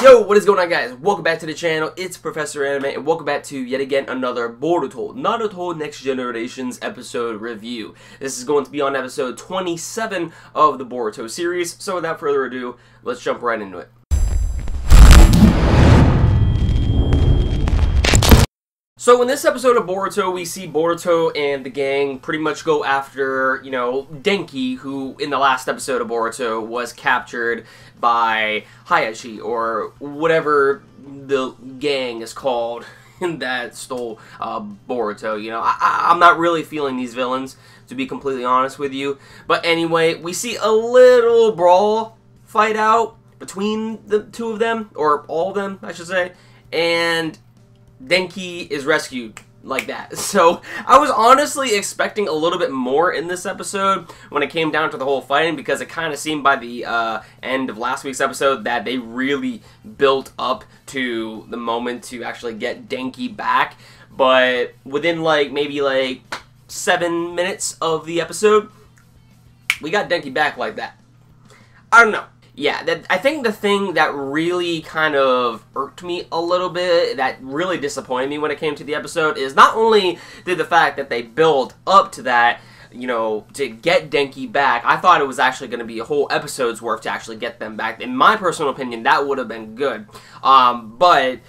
Yo, what is going on, guys? Welcome back to the channel. It's Professor Anime, and welcome back to yet again another Boruto Naruto Next Generations episode review. This is going to be on episode 27 of the Boruto series, so without further ado, let's jump right into it. So in this episode of Boruto, we see Boruto and the gang pretty much go after, Denki, who in the last episode of Boruto was captured by Hayashi, or whatever the gang is called that stole Boruto. I'm not really feeling these villains, to be completely honest with you. But anyway, we see a little brawl fight out between the two of them, or all of them, I should say, and Denki is rescued like that. So I was honestly expecting a little bit more in this episode when it came down to the whole fighting, because it kind of seemed by the end of last week's episode that they really built up to the moment to actually get Denki back. But within maybe 7 minutes of the episode, we got Denki back like that. I don't know. Yeah, I think the thing that really kind of irked me a little bit, that really disappointed me when it came to the episode, is not only did the fact that they build up to that, to get Denki back. I thought it was actually going to be a whole episode's worth to actually get them back. In my personal opinion, that would have been good. But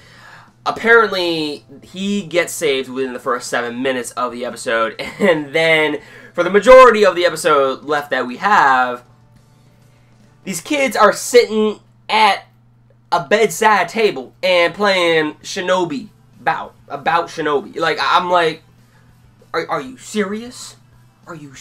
apparently, he gets saved within the first 7 minutes of the episode, and then for the majority of the episode left that we have, these kids are sitting at a bedside table and playing Shinobi about Shinobi. I'm like, are you serious? Are you?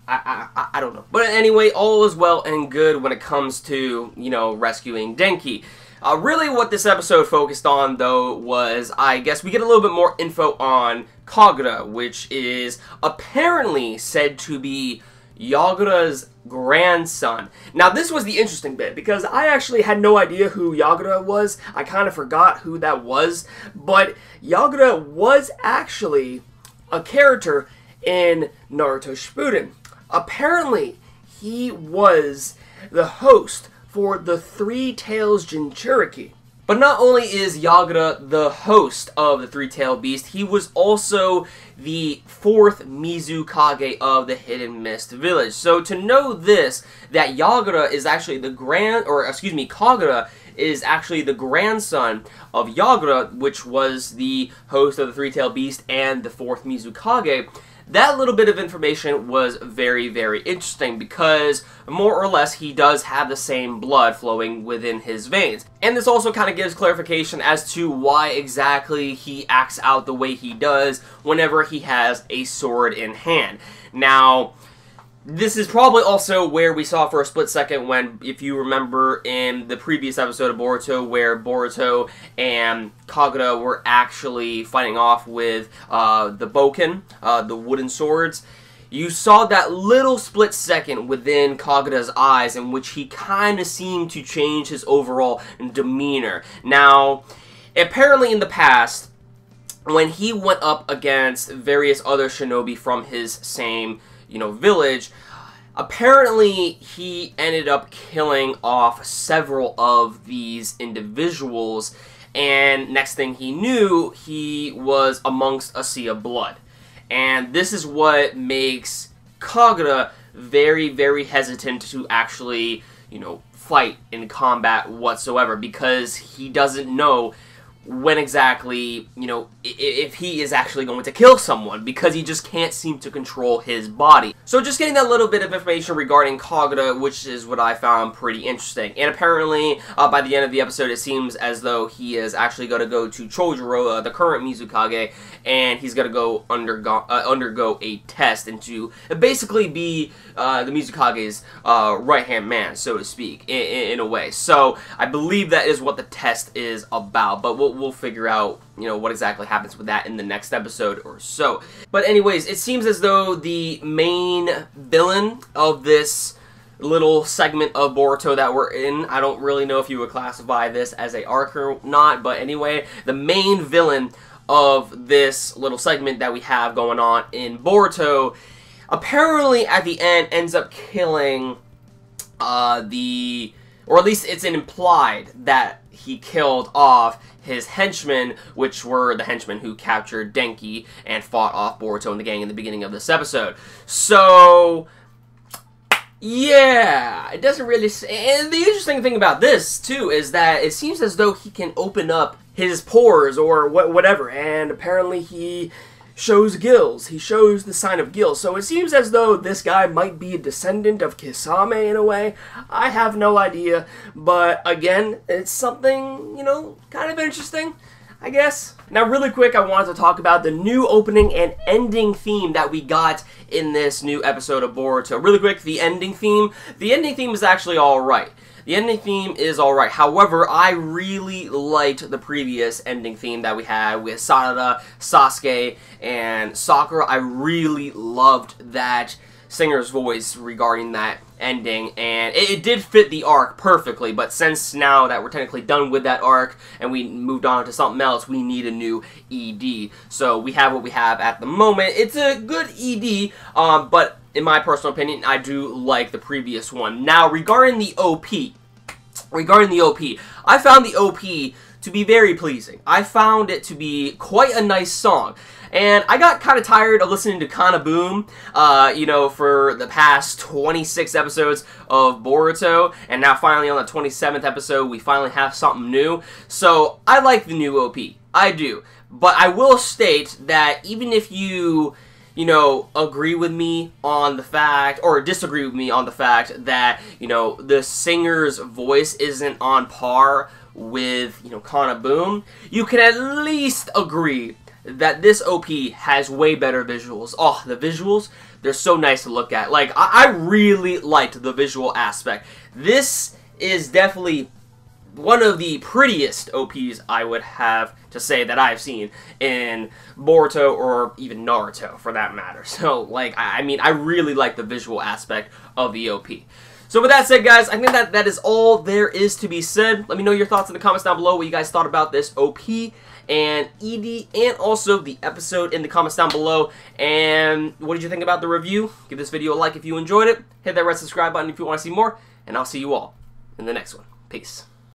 I don't know. But anyway, all is well and good when it comes to rescuing Denki. Really, what this episode focused on, though, was, I guess, we get a little bit more info on Kagura, which is apparently said to be Yagura's grandson. Now, this was the interesting bit, because I actually had no idea who Yagura was. I kind of forgot who that was, but Yagura was actually a character in Naruto Shippuden. Apparently, he was the host for the Three Tails Jinchuriki. But not only is Yagura the host of the Three-Tailed Beast, he was also the 4th Mizukage of the Hidden Mist Village. So to know this, that Yagura is actually Kagura is actually the grandson of Yagura, which was the host of the Three-Tailed Beast and the 4th Mizukage, that little bit of information was very, very interesting, because more or less he does have the same blood flowing within his veins. And this also kind of gives clarification as to why exactly he acts out the way he does whenever he has a sword in hand. Now, this is probably also where we saw for a split second when, if you remember in the previous episode of Boruto, where Boruto and Kagura were actually fighting off with the Boken, the wooden swords. You saw that little split second within Kagura's eyes in which he kind of seemed to change his overall demeanor. Now, apparently in the past, when he went up against various other shinobi from his same village, apparently he ended up killing off several of these individuals, and next thing he knew, he was amongst a sea of blood. And this is what makes Kagura very, very hesitant to actually, fight in combat whatsoever, because he doesn't know when exactly, if he is actually going to kill someone, because he just can't seem to control his body. So just getting that little bit of information regarding Kagura, which is what I found pretty interesting. And apparently, by the end of the episode, it seems as though he is actually going to go to Chojuro, the current Mizukage, and he's going to go undergo a test and to basically be the Mizukage's right-hand man, so to speak, in a way. So I believe that is what the test is about, but we'll figure out, what exactly happens with that in the next episode or so. But anyways, it seems as though the main villain of this little segment of Boruto that we're in, I don't really know if you would classify this as a arc or not, but anyway, the main villain of this little segment that we have going on in Boruto apparently at the end ends up killing the or at least it's implied that he killed off his henchmen, which were the henchmen who captured Denki and fought off Boruto and the gang in the beginning of this episode. So, yeah, it doesn't really... And the interesting thing about this, too, is that it seems as though he can open up his pores or whatever, and apparently he shows gills. He shows the sign of gills. So it seems as though this guy might be a descendant of Kisame in a way. I have no idea, but again, it's something, you know, kind of interesting, I guess. Now, really quick, I wanted to talk about the new opening and ending theme that we got in this new episode of Boruto. Really quick, the ending theme. The ending theme is actually alright. The ending theme is alright. However, I really liked the previous ending theme that we had with Sarada, Sasuke, and Sakura. I really loved that singer's voice regarding that ending, and it did fit the arc perfectly, but since now that we're technically done with that arc and we moved on to something else, we need a new ED. So we have what we have at the moment. It's a good ED, but in my personal opinion, I do like the previous one. Now, regarding the OP, I found the OP to be very pleasing. I found it to be quite a nice song. And I got kind of tired of listening to Kana Boom, you know, for the past 26 episodes of Boruto, and now finally on the 27th episode, we finally have something new. So, I like the new OP. I do. But I will state that even if you know, agree with me on the fact, or disagree with me on the fact that, you know, the singer's voice isn't on par with, you know, Kana Boom, you can at least agree that this OP has way better visuals. Oh, the visuals, they're so nice to look at. Like, I really liked the visual aspect. This is definitely one of the prettiest OPs I would have to say that I've seen in Boruto or even Naruto, for that matter. So, like, I mean, I really like the visual aspect of the OP. So with that said, guys, I think that is all there is to be said. Let me know your thoughts in the comments down below, what you guys thought about this OP and ED, and also the episode in the comments down below. And what did you think about the review? Give this video a like if you enjoyed it. Hit that red subscribe button if you want to see more. And I'll see you all in the next one. Peace.